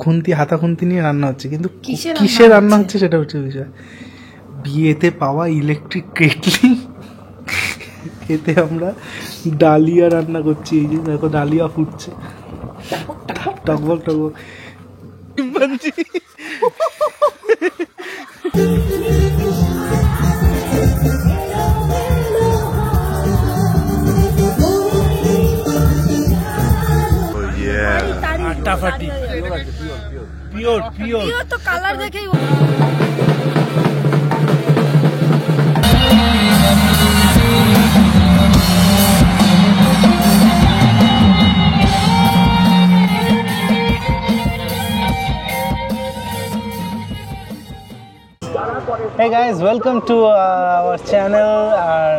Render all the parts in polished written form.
খুন্তি হাতা খুন্তি নিয়ে রান্না হচ্ছে, কিন্তু কিসে রান্না হচ্ছে সেটা হচ্ছে বিষয়। বিয়েতে পাওয়া ইলেকট্রিক কেটলি, এতে আমরা ডালিয়া রান্না করছি। এই যে দেখো ডালিয়া ফুটছে, টকবক টকবক। ফাটাফাটি পিওর পিওর তো কালার দেখেই। Hey guys, welcome to our channel। আর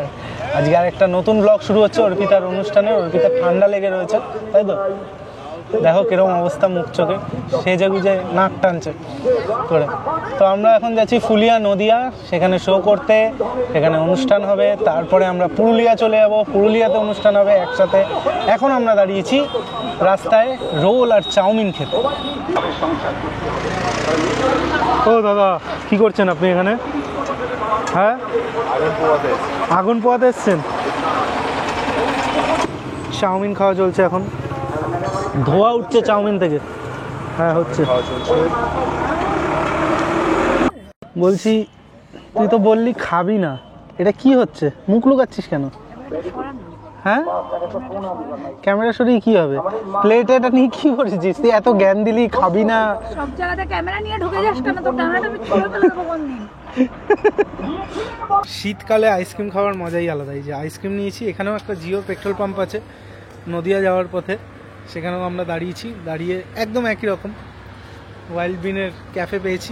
আজকে আরেকটা নতুন ব্লগ শুরু হচ্ছে অর্পিতার অনুষ্ঠানে। অর্পিতার ঠান্ডা লেগে রয়েছে, তাই তো? দেখো কিরকম অবস্থা মুখ চোখে, সেজে গুজে নাক টানছে করে। তো আমরা এখন যাচ্ছি ফুলিয়া নদিয়া, সেখানে শো করতে, সেখানে অনুষ্ঠান হবে। তারপরে আমরা পুরুলিয়া চলে যাব, পুরুলিয়াতে অনুষ্ঠান হবে একসাথে। এখন আমরা দাঁড়িয়েছি রাস্তায় রোল আর চাউমিন খেতে। ও দাদা, কি করছেন আপনি এখানে? হ্যাঁ, আগুন পোয়াতে এসছেন? চাউমিন খাওয়া চলছে এখন, ধোয়া উঠছে চাউমিন থেকে। হ্যাঁ হচ্ছে। বলছি, তুই তো বললি খাবি না, এটা কি হচ্ছে? মুখ লুকাচ্ছিস কেন? হ্যাঁ, ক্যামেরা সরিয়ে কি হবে? প্লেটে এটা নিয়ে কি করেছিস? তুই এত জ্ঞান দিলি, খাবি না। সব জায়গাতে ক্যামেরা নিয়ে ঢুকে যাস কেন? তো ক্যামেরাটা আমি ছুঁড়ে ফেলে দেবো কোনদিন। শীতকালে আইসক্রিম খাওয়ার মজাই আলাদা। এই যে আইসক্রিম নিয়েছি, এখানেও একটা জিও পেট্রোল পাম্প আছে নদিয়া যাওয়ার পথে, সেখানেও আমরা দাঁড়িয়েছি। দাঁড়িয়ে একদম একই রকম ওয়াইল্ড বিনের ক্যাফে পেয়েছি,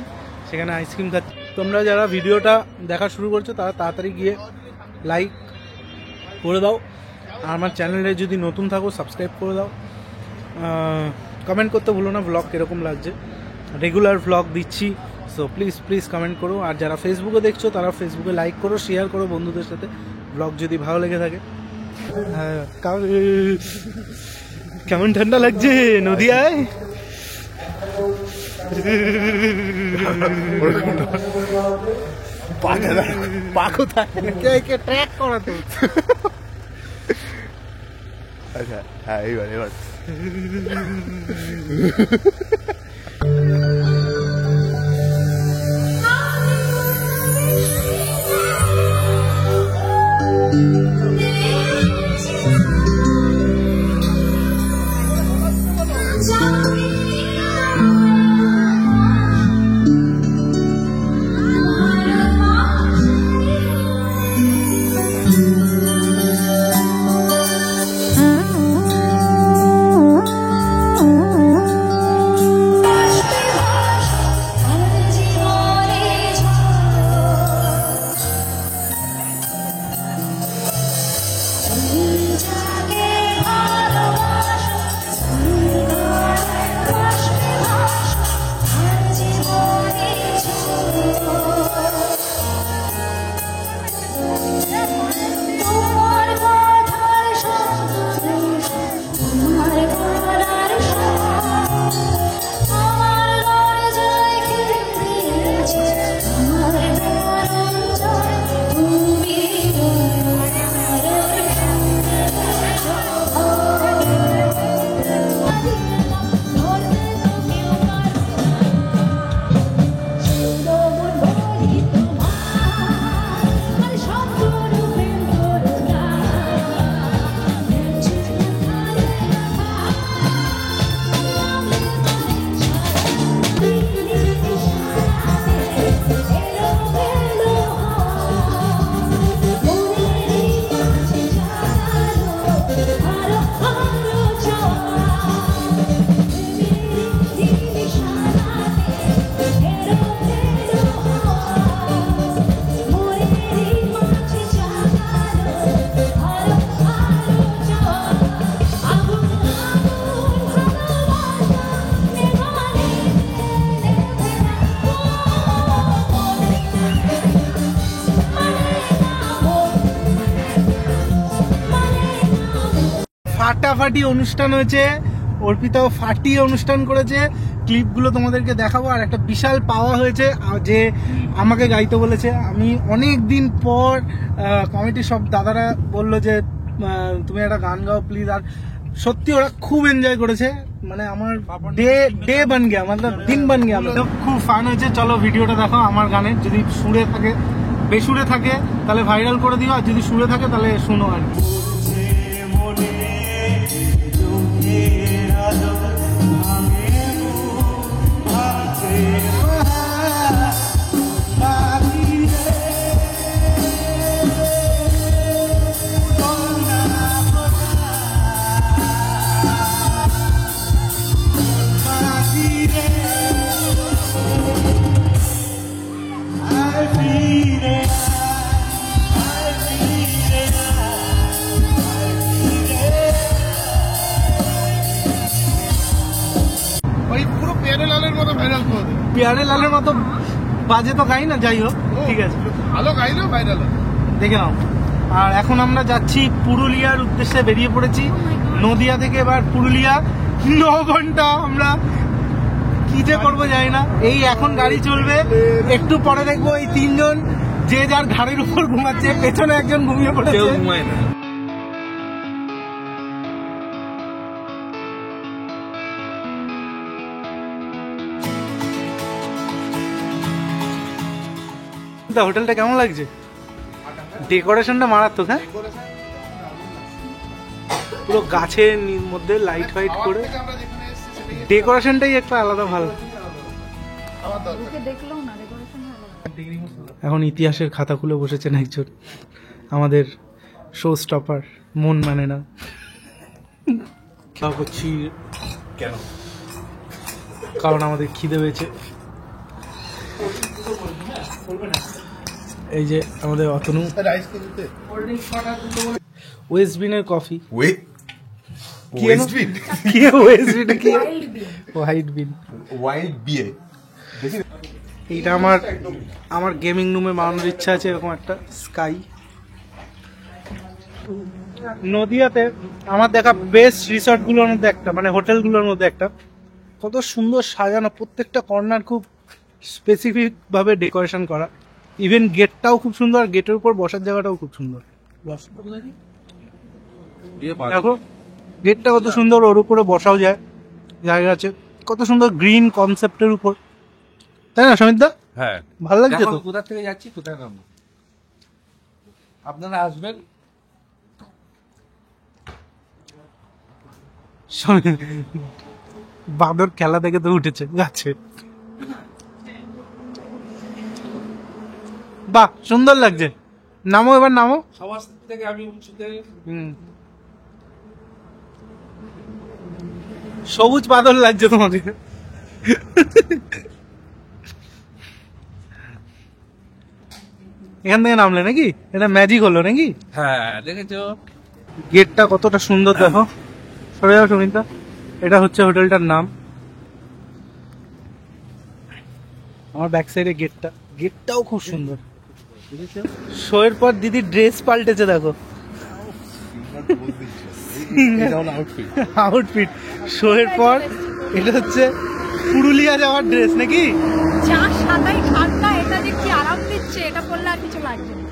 সেখানে আইসক্রিম খাচ্ছি। তোমরা যারা ভিডিওটা দেখা শুরু করছো তারা তাড়াতাড়ি গিয়ে লাইক করে দাও, আর আমার চ্যানেলে যদি নতুন থাকো সাবস্ক্রাইব করে দাও। কমেন্ট করতে ভুলো না ব্লগ কীরকম লাগছে। রেগুলার ব্লগ দিচ্ছি, সো প্লিজ প্লিজ কমেন্ট করো। আর যারা ফেসবুকে দেখছো তারা ফেসবুকে লাইক করো, শেয়ার করো বন্ধুদের সাথে ব্লগ যদি ভালো লেগে থাকে। হ্যাঁ, কেমন ঠান্ডা লাগছে নদিয়ায়? পা কোথায়? ট্র্যাক করা তো। আচ্ছা, হ্যাঁ, এইবার ফাটাফাটি অনুষ্ঠান হয়েছে, অর্পিতাও ফাটিয়ে অনুষ্ঠান করেছে। ক্লিপগুলো তোমাদেরকে দেখাবো। আর একটা বিশাল পাওয়া হয়েছে যে আমাকে গাইতে বলেছে। আমি অনেক দিন পর কমিটির সব দাদারা বললো যে তুমি একটা গান গাও প্লিজ। আর সত্যি ওরা খুব এনজয় করেছে, মানে আমার ডে বান গিয়া, मतलब দিন বান গিয়া। খুব ফান হয়েছে। চলো ভিডিওটা দেখো আমার গানের। যদি সুরে থাকে, বেসুরে থাকে তাহলে ভাইরাল করে দিও, আর যদি সুরে থাকে তাহলে শুনো আর কি। প্যারে লালের মতো বাজে তো গাই না, যাই হোক ঠিক আছে, ভালো গাই না ভাইরাল দেখে নাও। আর এখন আমরা যাচ্ছি পুরুলিয়ার উদ্দেশ্যে, বেরিয়ে পড়েছি নদিয়া থেকে। এবার পুরুলিয়া 9 ঘন্টা আমরা কি যে করবো জানি না। এই এখন গাড়ি চলবে, একটু পরে দেখবো এই 3 জন যে যার ঘাড়ের উপর ঘুমাচ্ছে, পেছনে একজন ঘুমিয়ে পড়েছে। হোটেলটা কেমন লাগছে? ডেকোরেশনটা মারাত্মক। হ্যাঁ, পুরো গাছের মধ্যে লাইট ফাইট করে ডেকোরেশনটাই একটা আলাদা ভালো। এখন ইতিহাসের খাতা খুলে বসেছেন একজন, আমাদের শো স্টপার, মন মানে না। খাওয়া করছি কেন? কারণ আমাদের খিদে পেয়েছে। এই যে আমাদের Atanu West বিনের coffee. White bean. এইটা আমার গেমিং রুমে বানানোর ইচ্ছা আছে, এরকম একটা স্কাই। নদিয়াতে আমার দেখা বেস্ট রিসর্ট গুলোর মধ্যে একটা, মানে হোটেলগুলোর মধ্যে একটা। কত সুন্দর সাজানো, প্রত্যেকটা কর্নার খুব স্পেসিফিক ভাবে ডেকোরেশন করা। ইভেন গেটটাও খুব সুন্দর, গেটের উপর বসার জায়গাটাও খুব সুন্দর। দেখো গেটটা কত সুন্দর, ওর উপরে বসাও যায়, জায়গা আছে। কত সুন্দর গ্রিন কনসেপ্টের উপর, তাই না সমিত দা? হ্যাঁ, ভালো লাগছে তো। কোথা থেকে যাচ্ছি, কোথায় নামবো, আপনারা আসবেন। বাঁদর খেলা থেকে তো উঠেছে গাছে। বাহ, সুন্দর লাগছে। নামো, এবার নামো। সবার থেকে আমি উঁচুতে। সবুজ বাদল লাগছে তোমাকে। এখান থেকে নামলে নাকি? এটা ম্যাজিক হলো নাকি? হ্যাঁ, দেখেছো গেটটা কতটা সুন্দর দেখো। সরে যাও সুমিতা। এটা হচ্ছে হোটেলটার নাম। আমার ব্যাক সাইডে গেটটাও খুব সুন্দর। শোয়ের পর দিদি ড্রেস পাল্টেছে দেখো। আউটফিট শোয়ের পর এটা হচ্ছে পুরুলিয়া যাওয়ার ড্রেস নাকি? যা সাদাই ঠান্ডা, এটা দেখছি আরাম দিচ্ছে, এটা পরলে আর কিছু লাগছে না।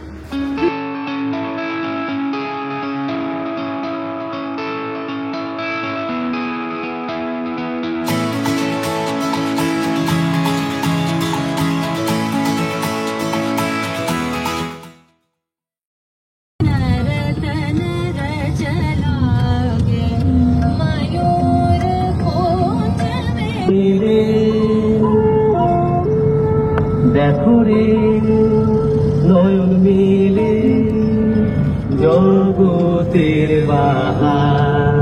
দেখো রে নয়ন মিলে জগতের বাহার,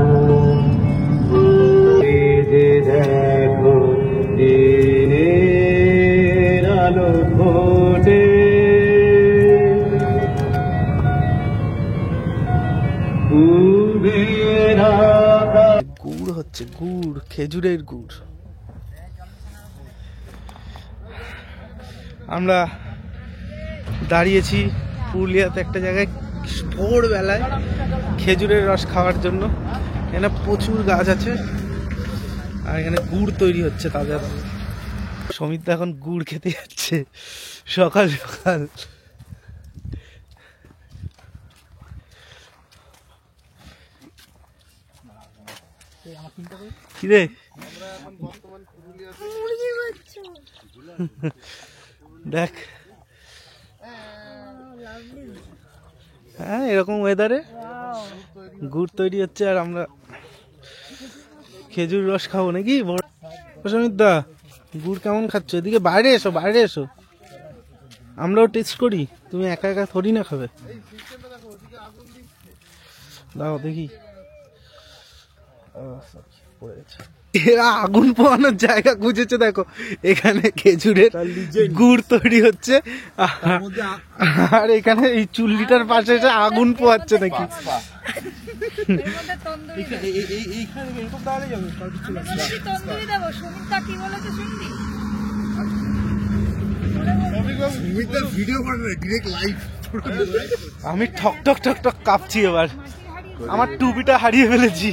দেখো দিনের আলো ফোটে, গুড় হচ্ছে, গুড়, খেজুরের গুড়। আমরা দাঁড়িয়েছি পুরুলিয়াতে একটা জায়গায় ভোরবেলায় খেজুরের রস খাওয়ার জন্য। এখানে প্রচুর গাছ আছে, আর এখানে গুড় তৈরি হচ্ছে তাজা তাজা। সমিত এখন গুড় খেতে যাচ্ছে সকাল সকাল। কিরে দেখ, হ্যাঁ এরকম ওয়েদারে গুড় তৈরি হচ্ছে আর আমরা খেজুর রস খাবো নাকি? সমিত দা গুড় কেমন খাচ্ছ? এদিকে বাইরে এসো, বাইরে এসো, আমরাও টেস্ট করি। তুমি একা একা থরি না খাবে। দাও দেখি। এরা আগুন পোয়ানোর জায়গা খুঁজেছে, দেখো এখানে খেজুরের গুড় তৈরি হচ্ছে আর এখানে এই চুল্লিটার পাশে এসে আগুন পোয়াচ্ছে নাকি। আমি ঠক ঠক ঠক ঠক কাঁপছি এবার, আমার টুপিটা হারিয়ে ফেলেছি।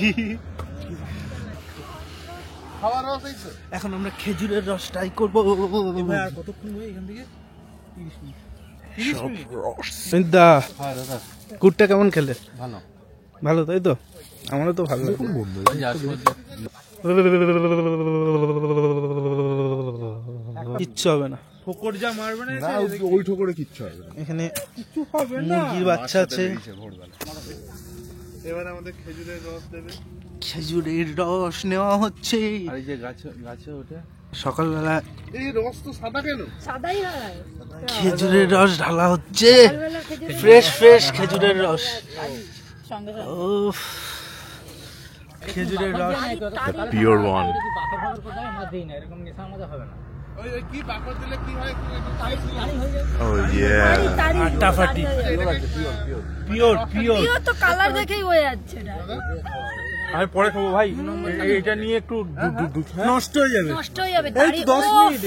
এখন আমরা খেজুরের রস ট্রাই করবো। গুড়টা কেমন খেলে? ভালো, ভালো তাই তো? আমারও তো ভালো লাগে। কিচ্ছু হবে না, ওই ঠোকরে কিচ্ছু হবে না। এখানে মুরগির বাচ্চা আছে। এবার আমাদের খেজুরের রস দেবে। খেজুরের রস নেওয়া হচ্ছে। আর এই যে গাছে ওঠে সকালবেলা এই রস তো সাদা কেন? সাদাই হয়। খেজুরের রস ঢালা হচ্ছে, ফ্রেশ ফ্রেশ খেজুরের রস। উফ, খেজুরের রস পিওর ওয়ান। কি বাকর দিলে কি হয়? ও ইয়া, ফাটাফাটি, পিওর পিওর। পিওর তো কালার দেখেই হয়ে যাচ্ছে এটা। আমি পরে খাবো ভাই, এটা নিয়ে একটু নষ্ট হয়ে যাবে। নষ্ট হয়ে যাবে। এই তো 10 মিনিট।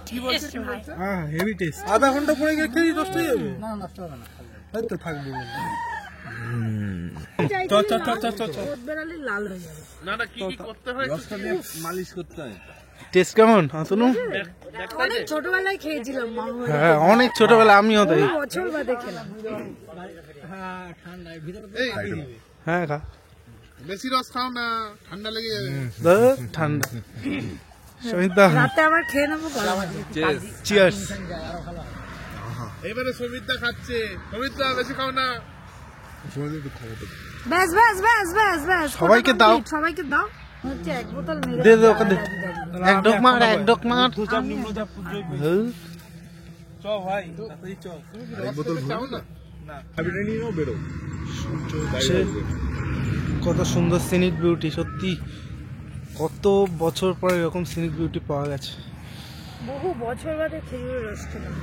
কি বলছিস ভাই? হ্যাঁ হেভি টেস্ট। আধা ঘন্টা পরে গেলে খেয়ে নষ্ট হয়ে যাবে। না নষ্ট হবে না, এই তো থাকবে। চল চল চল চল চল। বেরালে লাল হয়ে যাবে। না না, কি কি করতে হয়? রসটা দিয়ে মালিশ করতে হয়। টেস্ট কেমন হাতুনু? অনেক ছোটবেলায় খেয়েছিলাম মা। হ্যাঁ অনেক ছোটবেলা আমিও তাই। বছর বাদে খেলাম। হ্যাঁ খা, বেশি রস খাও না, ঠান্ডা লেগে যাবে। ঠান্ডা। সমিতা রাতে আবার খেয়ে নেবো গরম। চিয়ার্স। এবারে সমিতদা খাচ্ছে। সমিতদা বেশি খাও না। ব্যাস ব্যাস ব্যাস ব্যাস ব্যাস। সবাইকে দাও, সবাইকে দাও। হচ্ছে এক বোতল মেরে দে দে ওকে দে। এক ডক মার, এক ডক মার। এক বোতল খাও না। খাবিটা নিয়ে নাও, বেরো। কত সুন্দর সিনিক বিউটি, সত্যি কত বছর পরে এরকম সিনিক বিউটি পাওয়া গেছে। বহু বছর বাদে খেজুরের রস খেলাম।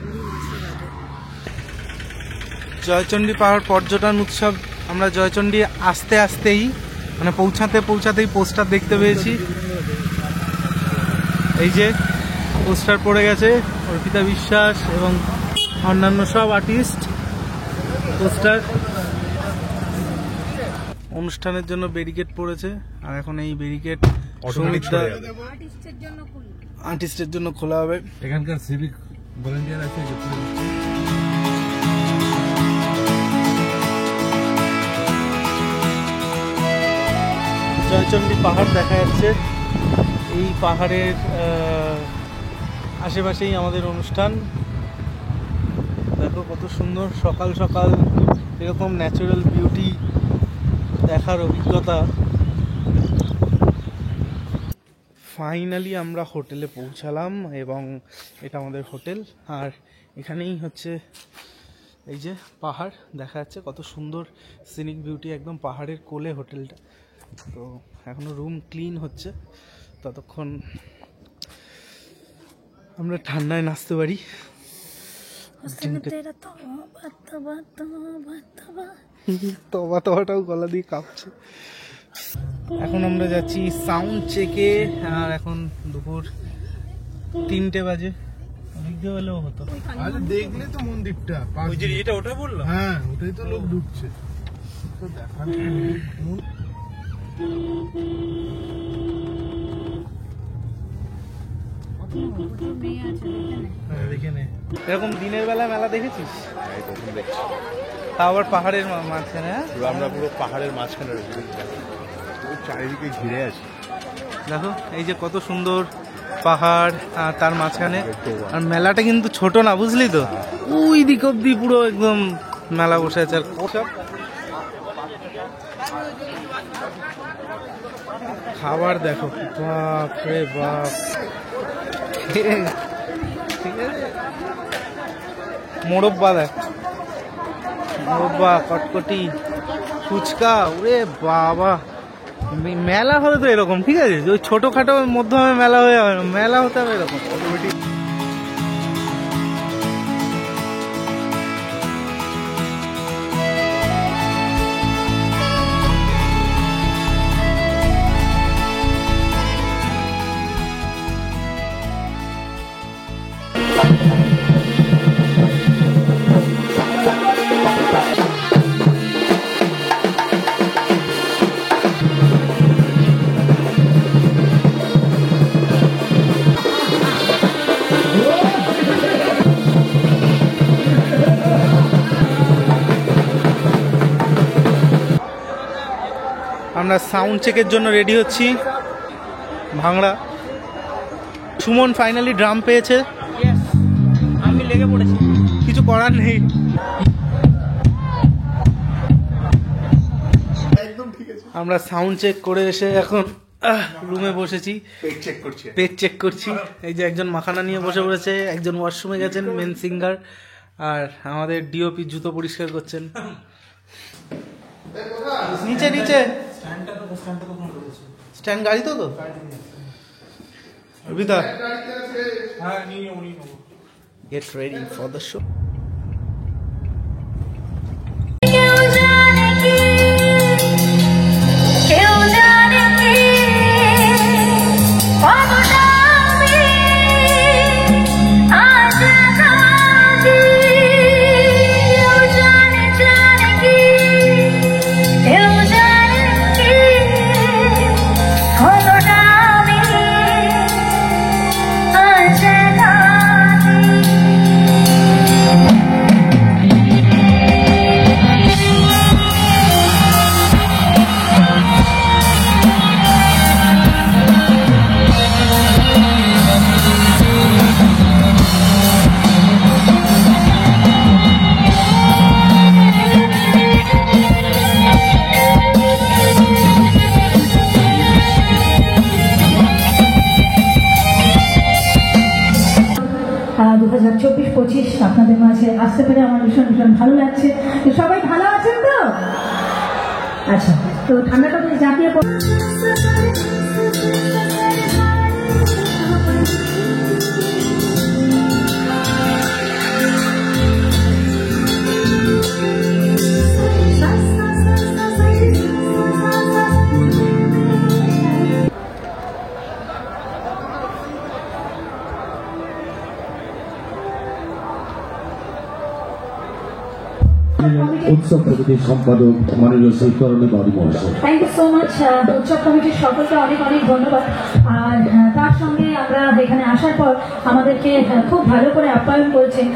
জয়চণ্ডী পাহাড় পর্যটন উৎসব, আমরা জয়চণ্ডী আসতে আসতেই মানে পৌঁছাতেই পোস্টার দেখতে পেয়েছি। এই যে পোস্টার পড়ে গেছে, অর্পিতা বিশ্বাস এবং অন্যান্য সব আর্টিস্ট পোস্টার। অনুষ্ঠানের জন্য ব্যারিকেড পড়েছে আর এখন এই ব্যারিকেড সমিতদা আর্টিস্টের জন্য খোলা হবে। এখানকার সিভিক ভলেন্টিয়ার আছে যে জয়চণ্ডী পাহাড় দেখা যাচ্ছে। এই পাহাড়ের আশেপাশেই আমাদের অনুষ্ঠান। দেখো কত সুন্দর, সকাল সকাল এরকম ন্যাচারাল বিউটি দেখার অভিজ্ঞতা। ফাইনালি আমরা হোটেলে পৌঁছালাম এবং এটা আমাদের হোটেল। আর এখানেই হচ্ছে এই যে পাহাড় দেখা যাচ্ছে, কত সুন্দর সিনিক বিউটি, একদম পাহাড়ের কোলে হোটেলটা। তো এখনো রুম ক্লিন হচ্ছে, ততক্ষণ আমরা ঠান্ডায় নাচতে পারি। তবাটাও গলা দিয়ে কাঁপছে। এখন আমরা যাচ্ছি সাউন্ড চেকে। আর এখন দুপুর 3টে বাজে। ওদিক দিয়ে হলেও হতো। আরে দেখলে তো মন্দিরটা, ওই যে এটা ওটা বললো। হ্যাঁ ওটাই তো লোক ঢুকছে তো দেখা। দেখে নে। এরকম দিনের বেলা মেলা দেখেছিস? তা আবার পাহাড়ের মাঝখানে। হ্যাঁ, আমরা পুরো পাহাড়ের মাঝখানে রয়েছি, চারিদিকে ঘিরে আছি। দেখো এই যে কত সুন্দর পাহাড় আর তার মাঝখানে। আর মেলাটা কিন্তু ছোট না, বুঝলি তো? ওই দিক অব্দি পুরো একদম মেলা বসে আছে। আর খাবার দেখো, বাপ রে বাপ। ঠিক আছে, মোরব্বা দেখ, মোরব্বা, কটকটি, ফুচকা। ওরে বাবা, মেলা হলে তো এরকম, ঠিক আছে? ওই ছোটখাটো মধ্যমে মেলা হয়ে যাবে না, মেলা হতে হবে এরকম। আমরা সাউন্ড চেকের জন্য রেডি হচ্ছি। ভাঙড়া সুমন ফাইনালি ড্রাম পেয়েছে। আমি লেগে পড়েছি, কিছু করার নেই। আমরা সাউন্ড চেক করে এসে এখন রুমে বসেছি, পেক চেক করছি। এই যে একজন মাখানা নিয়ে বসে পড়েছে, একজন ওয়াশরুমে গেছেন, মেন সিঙ্গার, আর আমাদের ডিওপি জুতো পরিষ্কার করছেন। নিচে নিচে স্ট্যান্ড গাড়ি তো রবিদা, get ready for the show. আপনাদের মাঝে আসতে পেরে আমার ভীষণ ভীষণ ভালো লাগছে। তো সবাই ভালো আছেন তো? আচ্ছা, তো ঠান্ডাটা তো জাতীয় উৎসব কমিটির সম্পাদক মাননীয় সৈকরণী বাড়ি মহাশয়। Thank you so much. উৎসব কমিটির সকলকে অনেক অনেক ধন্যবাদ। আর তার সঙ্গে আমরা এখানে আসার পর আমাদেরকে খুব ভালো করে আপ্যায়ন করেছেন।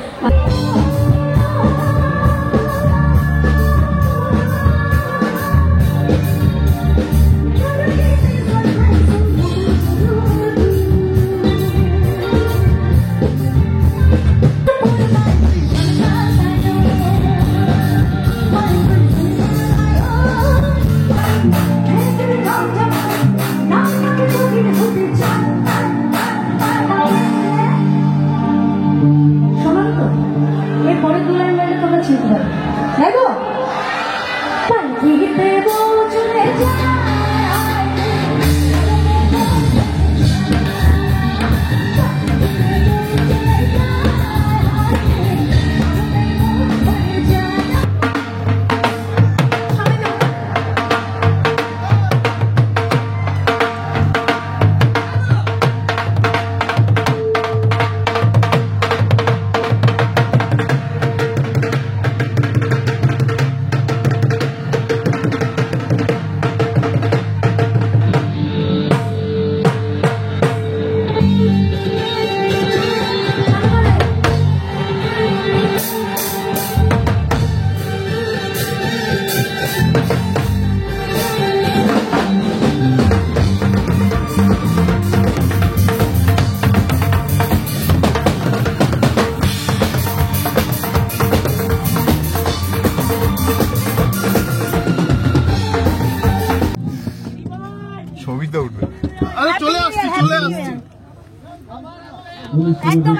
একদম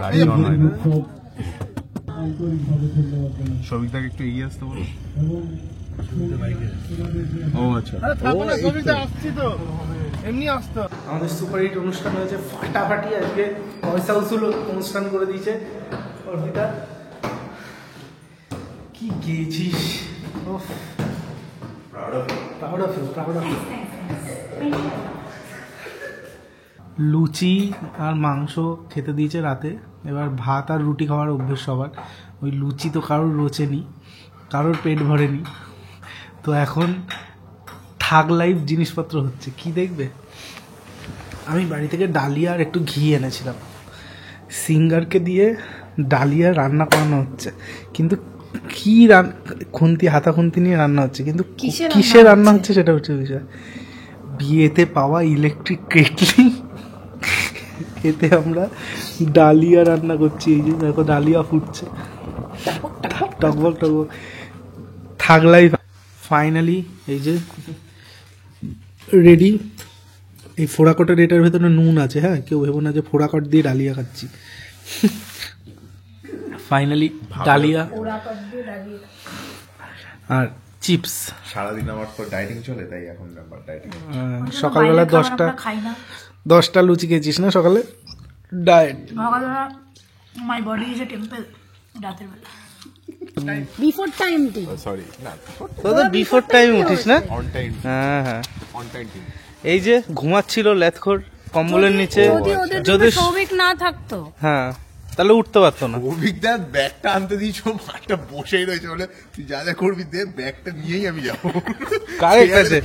গাড়ি অন হয় না। সবিতাকে একটু এগিয়ে আসতে বলো। ও আচ্ছা, আমাদের সুপার হিট অনুষ্ঠান হয়েছে ফাটাফাটি। আজকে পয়সা উসুল অনুষ্ঠান করে দিয়েছে অর্পিতা। কি গেয়েছিস? Proud of you. লুচি আর মাংস খেতে দিয়েছে রাতে। এবার ভাত আর রুটি খাওয়ার অভ্যেস সবার। ওই লুচি তো কারোর রোচেনি, কারোর পেট ভরেনি। তো এখন থাক লাইভ জিনিসপত্র হচ্ছে, কি দেখবে। আমি বাড়ি থেকে ডালিয়া আর একটু ঘি এনেছিলাম। সিঙ্গারকে দিয়ে ডালিয়া রান্না করানো হচ্ছে, কিন্তু কি হাতা খুন্তি নিয়ে রান্না হচ্ছে, কিন্তু কিসে রান্না হচ্ছে সেটা হচ্ছে বিষয়। বিয়েতে পাওয়া ইলেকট্রিক কেটলি, এতে আমরা ডালিয়া রান্না করছি। এই যে দেখো ডালিয়া ফুটছে টকবক টকবক। থাকলাই ফাইনালি এই যে রেডি। এই ফোড়াকটের এটার ভেতরে নুন আছে, হ্যাঁ, কেউ ভেবো না যে ফোড়াকট দিয়ে ডালিয়া খাচ্ছি। ফাইনালি ডালিয়া আর চিপস। সারাদিন আমার তো ডাইটিং চলে, তাই এখন ব্যাপার ডাইটিং। সকালবেলা 10টা লুচি খেয়েছিস না সকালে? Diet. My body is a temple. রাতের বেলা বিফোর টাইম টি। সরি না, তো বিফোর টাইম উঠিস না? On time. হ্যাঁ অন টাইম। এই যে ঘুমাচ্ছিল লেথখোর কম্বলের নিচে। যদি সৌভিক না থাকতো, হ্যাঁ, তাহলে উঠতে পারতো না। অভিজ্ঞান ব্যাগটা আনতে দিয়েছ, মাঠটা বসেই রয়েছে, বলে তুই যা যা করবি দে, ব্যাগটা নিয়েই আমি যাবো। কারেক্ট আছে,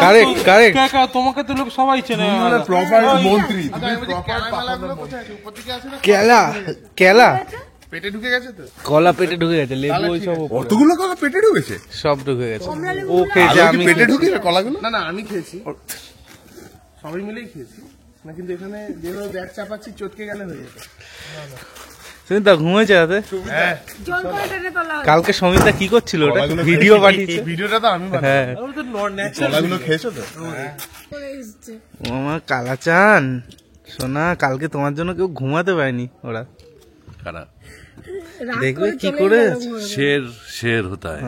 কারেক্ট। তোমাকে তো লোক সবাই চেনে। প্রপার মন্ত্রী, কেলা পেটে ঢুকে গেছে তো, কলা পেটে ঢুকে গেছে, লেবু ওই সব অতগুলো কলা পেটে ঢুকেছে, সব ঢুকে গেছে। ওকে, আমি পেটে ঢুকেছে কলাগুলো। না আমি খেয়েছি, সবাই মিলেই খেয়েছি না, কিন্তু এখানে যেভাবে ব্যাগ চাপাচ্ছি চটকে গেলে হয়ে যেত। সুমিতা ঘুমিয়েছে রাতে? জল করে টেনে তোলা। কালকে সমিতা কি করছিল ওটা ভিডিও পাঠিয়েছে? ভিডিওটা তো আমি হ্যাঁ, কলাগুলো খেয়েছো তো? আমার কালাচান সোনা, কালকে তোমার জন্য কেউ ঘুমাতে পারেনি। ওরা খারাপ দেখবে কি করে শের হতা হয়।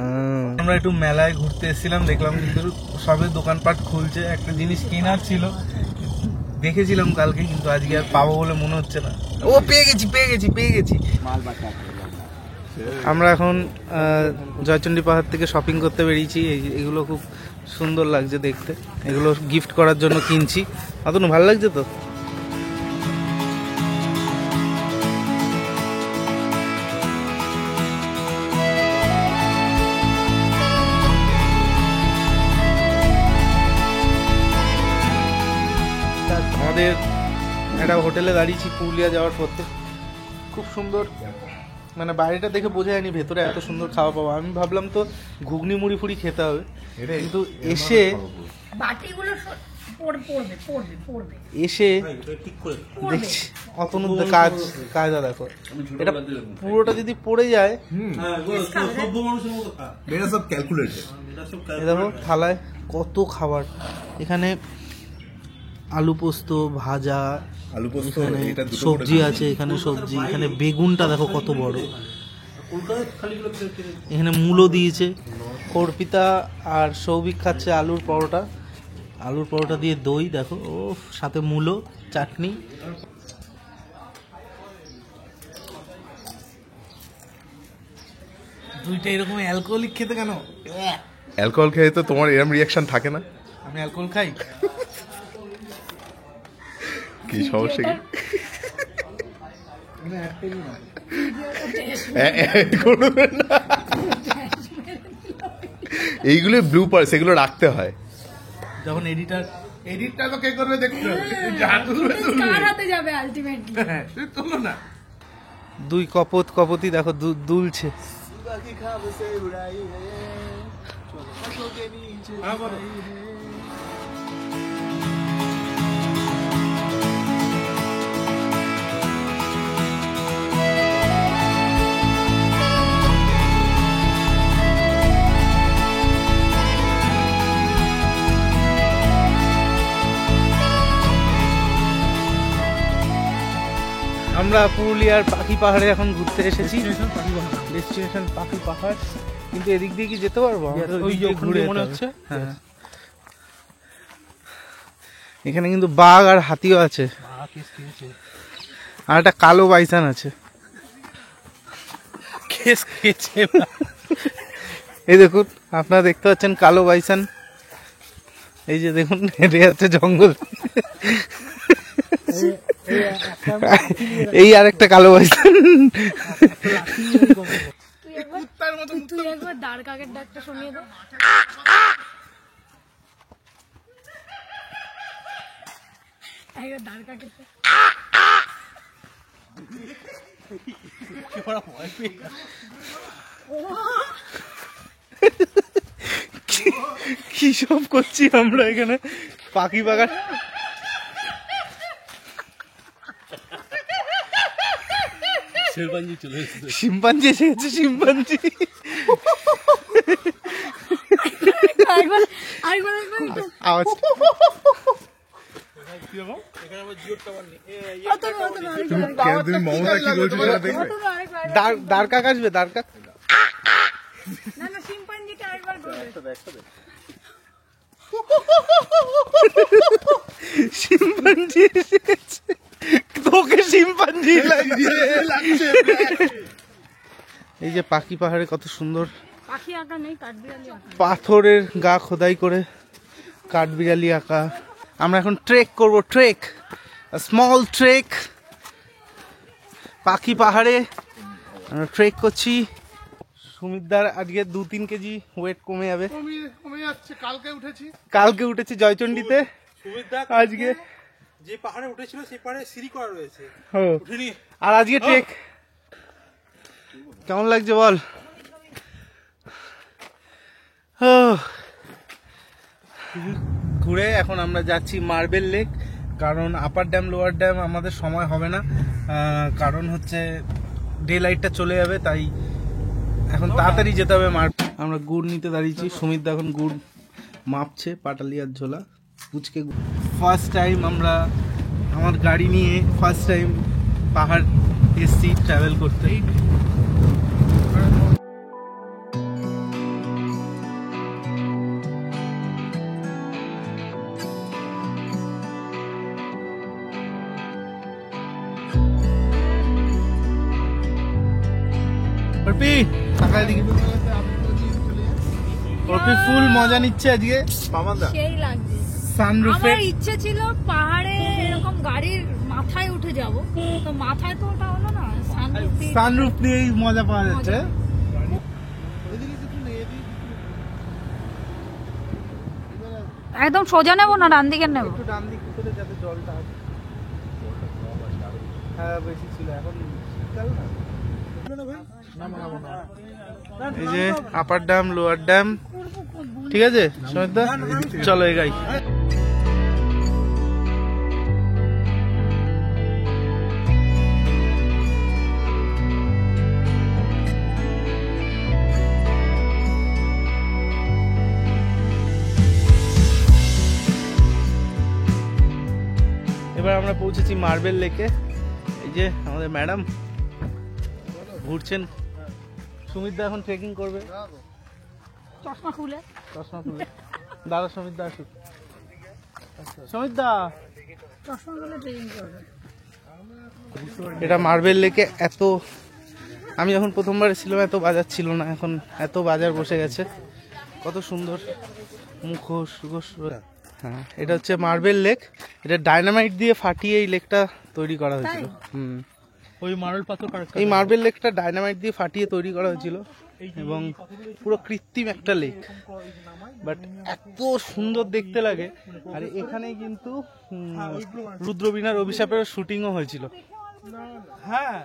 আমরা একটু মেলায় ঘুরতে এসেছিলাম, দেখলাম কিন্তু সবে দোকানপাট খুলছে। একটা জিনিস কেনার ছিল, দেখেছিলাম কালকে, কিন্তু আজকে আর পাবো বলে মনে হচ্ছে না। ও পেয়ে গেছি। আমরা এখন জয়চন্ডী পাহাড় থেকে শপিং করতে বেরিয়েছি। এগুলো খুব সুন্দর লাগছে দেখতে, এগুলো গিফট করার জন্য কিনছি। অতনু ভালো লাগছে তো? আমাদের একটা হোটেলে দাঁড়িয়েছি পুরুলিয়া যাওয়ার পথে। খুব সুন্দর, মানে বাইরেটা দেখে বোঝা যায়নি ভেতরে এত সুন্দর খাওয়া পাওয়া। আমি ভাবলাম তো ঘুগনি মুড়ি ফুড়ি খেতে হবে, কিন্তু এসে দেখছি অতনু কায়দা দেখো। এটা পুরোটা যদি পড়ে যায়, সব ক্যালকুলেটেড। দেখো থালায় কত খাবার। এখানে আলু পোস্ত, ভাজা, আলু পোস্ত, সবজি আছে, এখানে সবজি, এখানে বেগুনটা দেখো কত বড়, এখানে মূলো দিয়েছে। অর্পিতা আর সৌভিক খাচ্ছে আলুর পরোটা দিয়ে দই দেখো, ও সাথে মূলো, চাটনি। দুইটা এরকম অ্যালকোহলিক খেতে কেন? অ্যালকোহল খেয়ে তো তোমার এরকম রিয়াকশন থাকে না। আমি অ্যালকোহল খাই, কি সমস্যা কি? এইগুলো ব্লুপার, সেগুলো রাখতে হয় যখন এডিটটা তো কে করবে দেখতে হবে, কার হাতে যাবে আলটিমেটলি। তোলো না, দুই কপতি দেখো দুলছে। আমরা পুরুলিয়ার পাখি পাহাড়ে এখন ঘুরতে এসেছি। ডেস্টিনেশন পাখি পাহাড়, কিন্তু এদিক দিয়ে কি যেতে পারবো? ওই যে ঘুরে মনে হচ্ছে। হ্যাঁ, এখানে কিন্তু বাঘ আর হাতিও আছে, আর একটা কালো বাইসান আছে। এই দেখুন, আপনারা দেখতে পাচ্ছেন কালো বাইসান। এই যে দেখুন, হেঁটে যাচ্ছে জঙ্গল। এই আর একটা কালো বাইসান। তুই একবার দাঁড় কাকের ডাকটা শুনিয়ে দে। একবার দাঁড় কাকের কি সব করছি আমরা এখানে পাখি বাগান। শিম্পাঞ্জি এসে গেছে, শিম্পাঞ্জি। আওয়াজ তুমি মমতা কি বলছো সেটা দেখবে? দাঁড় কাক আসবে, দাঁড় কাক। শিম্পাঞ্জি এসে গেছে, তোকে শিম্পাঞ্জি লাগছে। এই যে পাখি পাহাড়ে কত সুন্দর পাখি আঁকা নেই, কাঠবিড়ালি আঁকা। পাথরের গা খোদাই করে কাঠবিড়ালি আঁকা। আমরা এখন ট্রেক করব, ট্রেক, স্মল ট্রেক। পাখি পাহাড়ে আমরা ট্রেক করছি। সুমিতদার আজকে 2-3 কেজি ওয়েট কমে যাবে। কমে যাচ্ছে, কালকে উঠেছি জয়চন্ডিতে, আজকে যে পাহাড়ে উঠেছিল সেই পাহাড়ে সিঁড়ি করা রয়েছে। আর আজকে ট্রেক। কেমন লাগছে বল? ঘুরে এখন আমরা যাচ্ছি মার্বেল লেক, কারণ আপার ড্যাম লোয়ার ড্যাম আমাদের সময় হবে না, কারণ হচ্ছে ডে লাইটটা চলে যাবে, তাই এখন তাড়াতাড়ি যেতে হবে। আমরা গুড় নিতে দাঁড়িয়েছি, সুমিত এখন গুড় মাপছে, পাটালিয়ার ঝোলা পুচকে। ফার্স্ট টাইম আমরা আমার গাড়ি নিয়ে ফার্স্ট টাইম পাহাড় এসছি ট্রাভেল করতে। ফুল মজা নিচ্ছে আজকে। সেই লাগছে। সানরুফে আমার ইচ্ছে ছিল পাহাড়ে এরকম গাড়ির মাথায় উঠে যাব, তো মাথায় তো ওটা হলো না, সানরুফ দিয়েই মজা পাওয়া যাচ্ছে। একদম সোজা নেবো না ডান দিকে নেবো? একটু ডান দিক করে যাতে জলটা আছে। হ্যাঁ বেশি ছিল, এখন শীতকাল না। এই যে আপার ড্যাম লোয়ার ড্যাম, ঠিক আছে সুমিতদা, চলো এগাই। এবার আমরা পৌঁছেছি মার্বেল লেকে। এই যে আমাদের ম্যাডাম ঘুরছেন, সুমিতদা এখন ট্রেকিং করবে। চশমা খুলে দাদা সুমিতদা আসুক। সুমিতদা চশমা খুলে ট্রেকিং করবে। এটা মার্বেল লেকে এত, আমি যখন প্রথমবার ছিলাম এত বাজার ছিল না, এখন এত বাজার বসে গেছে। কত সুন্দর মুখোশ। হ্যাঁ, এটা হচ্ছে মার্বেল লেক। এটা ডায়নামাইট দিয়ে ফাটিয়ে এই লেকটা তৈরি করা হয়েছিল। ওই মার্বেল পাথর, এই মার্বেল লেকটা ডায়নামাইট দিয়ে ফাটিয়ে তৈরি করা হয়েছিল, এবং পুরো কৃত্রিম একটা লেক, বাট এত সুন্দর দেখতে লাগে। আর এখানেই কিন্তু রুদ্রবীণার অভিশাপের শুটিংও হয়েছিল। হ্যাঁ,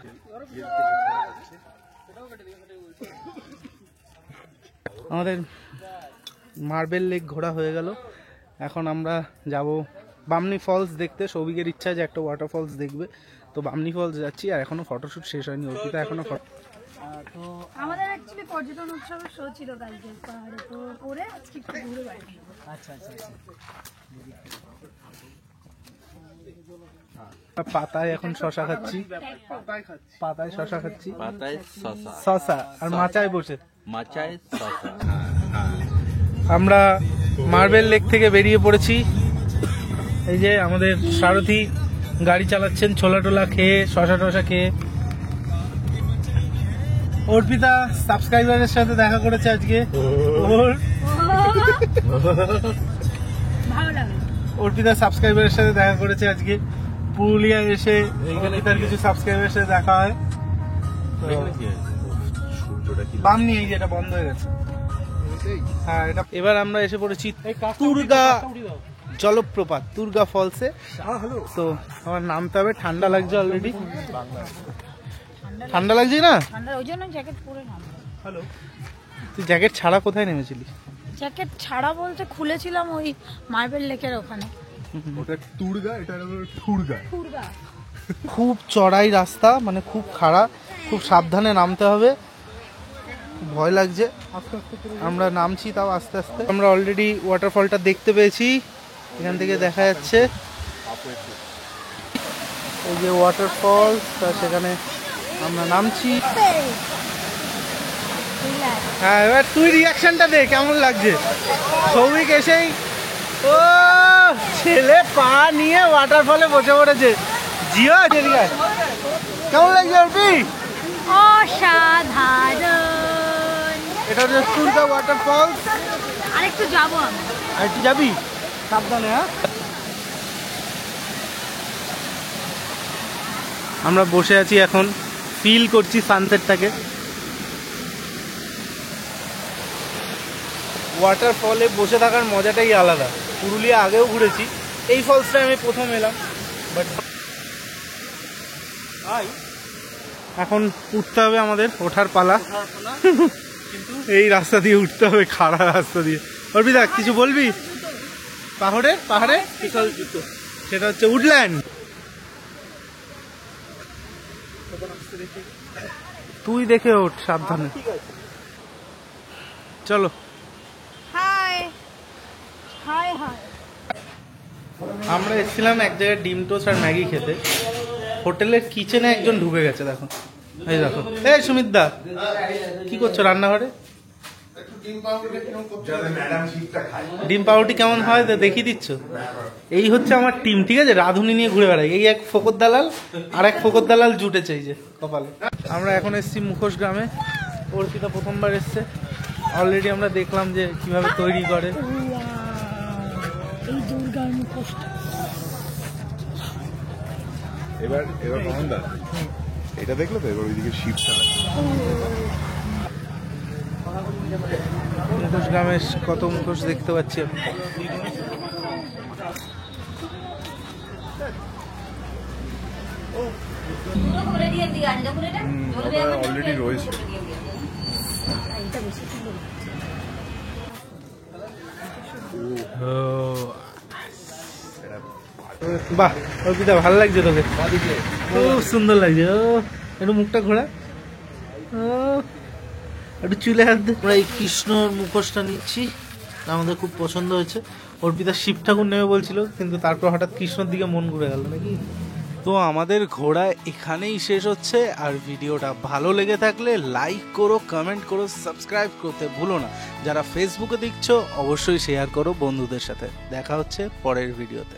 আমাদের মার্বেল লেক ঘোরা হয়ে গেল। এখন আমরা যাব বামনি ফলস দেখতে। সৌভিকের ইচ্ছা যে একটা ওয়াটার ফলস দেখবে, তো বামনি ফলস যাচ্ছি। আর এখনো ফটোশুট শেষ হয়নি, অর্পিতা এখনো তো আমাদের অ্যাকচুয়ালি পর্যটন উৎসবের শো ছিল কালকে পাহাড়ে, তো পরে আজকে একটু ঘুরে বাড়ি। আচ্ছা আচ্ছা আচ্ছা। পাতায় এখন শশা খাচ্ছি, পাতায় খাচ্ছি। পাতায় শশা খাচ্ছি, পাতায় শশা, শশা আর মাচায় বসে। মাচায় শশা। আমরা মার্বেল লেক থেকে বেরিয়ে পড়েছি। এই যে আমাদের সারথি গাড়ি চালাচ্ছেন ছোলা টোলা খেয়ে, শশা টশা খেয়ে। অর্পিতা সাবস্ক্রাইবারের সাথে দেখা করেছে আজকে। ওর ভালো লাগে। অর্পিতা সাবস্ক্রাইবারের সাথে দেখা করেছে আজকে। পুরুলিয়া এসে অর্পিতার কিছু সাবস্ক্রাইবারের সাথে দেখা হয়। বাম নিয়ে যেটা বন্ধ হয়ে গেছে। হ্যাঁ, এটা এবার আমরা এসে পড়েছি তুর্গা জলপ্রপাত, তুর্গা ফলসে। তো আমার নামতে হবে, ঠান্ডা লাগছে অলরেডি। ঠান্ডা লাগছে না? ঠান্ডা, ওই জন্য জ্যাকেট পরে নাম। হ্যালো, তুই জ্যাকেট ছাড়া কোথায় নেমেছিলি? জ্যাকেট ছাড়া বলতে খুলেছিলাম ওই মার্বেল লেকের ওখানে। ওটা তুর্গা, এটা হলো ঠুরগা। পুরগা। খুব চড়াই রাস্তা, মানে খুব খাড়া, খুব সাবধানে নামতে হবে, ভয় লাগছে। আমরা নামছি তাও আস্তে আস্তে। আমরা অলরেডি ওয়াটারফলটা দেখতে পেয়েছি, এখান থেকে দেখা যাচ্ছে এই যে ওয়াটারফল, সেখানে আমরা নামছি। হ্যাঁ, এবার তুই রিয়াকশনটা দে, কেমন লাগছে? সৌভিক এসেই ও ছেলে পা নিয়ে ওয়াটারফলে বসে পড়েছে। জিও এদিকে আয়। কেমন লাগছে অর্পি? অসাধারণ। এটা হচ্ছে তুর্গা ওয়াটারফল। আরেকটু যাবো আমি। আর তুই যাবি? সাবধানে। হ্যাঁ, আমরা বসে আছি এখন, ফিল করছি সানসেটটাকে। ওয়াটারফলে বসে থাকার মজাটাই আলাদা। পুরুলিয়া আগেও ঘুরেছি, এই ফলসটা আমি প্রথম এলাম। বাট এখন উঠতে হবে আমাদের, ওঠার পালা। এই রাস্তা দিয়ে উঠতে হবে, খাড়া রাস্তা দিয়ে। অর্পিতা কিছু বলবি? পাহাড়ে পাহাড়ে বিশাল জুতো, সেটা হচ্ছে উডল্যান্ড। তুই দেখে ওঠ সাবধানে। চলো। High high high. আমরা এসেছিলাম এক জায়গায় ডিম টোস্ট আর ম্যাগি খেতে। হোটেলের কিচেনে একজন ঢুকে গেছে, দেখো। এই দেখো, এই সুমিত দা কি করছো রান্নাঘরে? ডিম পাউরুটি কেমন হয় তা দেখিয়ে দিচ্ছ? এই হচ্ছে আমার টিম, ঠিক আছে? রাঁধুনি নিয়ে ঘুরে বেড়াই। এই এক ফকর দালাল আর এক ফকর দালাল জুটেছে এই যে কপালে। আমরা এখন এসেছি মুখোশ গ্রামে। অর্পিতা প্রথমবার এসছে। অলরেডি আমরা দেখলাম যে কিভাবে তৈরি করে। এই দুর্গার মুখোশটা। এবার কেমন দা এটা দেখলে তো? এবার ওইদিকে শিবটা মুখোশ গ্রামে কত মুখোশ দেখতে পাচ্ছি আমি। অলরেডি রয়েছে। বাহ অর্পিতা, ভালো লাগছে তোকে? খুব সুন্দর লাগছে। ও একটু মুখটা ঘোরা, ও একটু চুলে হাত দে। আমরা এই কৃষ্ণর মুখোশটা নিচ্ছি, আমাদের খুব পছন্দ হয়েছে। অর্পিতা শিব ঠাকুর নেবে বলছিল, কিন্তু তারপর হঠাৎ কৃষ্ণর দিকে মন ঘুরে গেল নাকি। তো আমাদের ঘোরা এখানেই শেষ হচ্ছে। আর ভিডিওটা ভালো লেগে থাকলে লাইক করো, কমেন্ট করো, সাবস্ক্রাইব করতে ভুলো না। যারা ফেসবুকে দেখছো অবশ্যই শেয়ার করো বন্ধুদের সাথে। দেখা হচ্ছে পরের ভিডিওতে।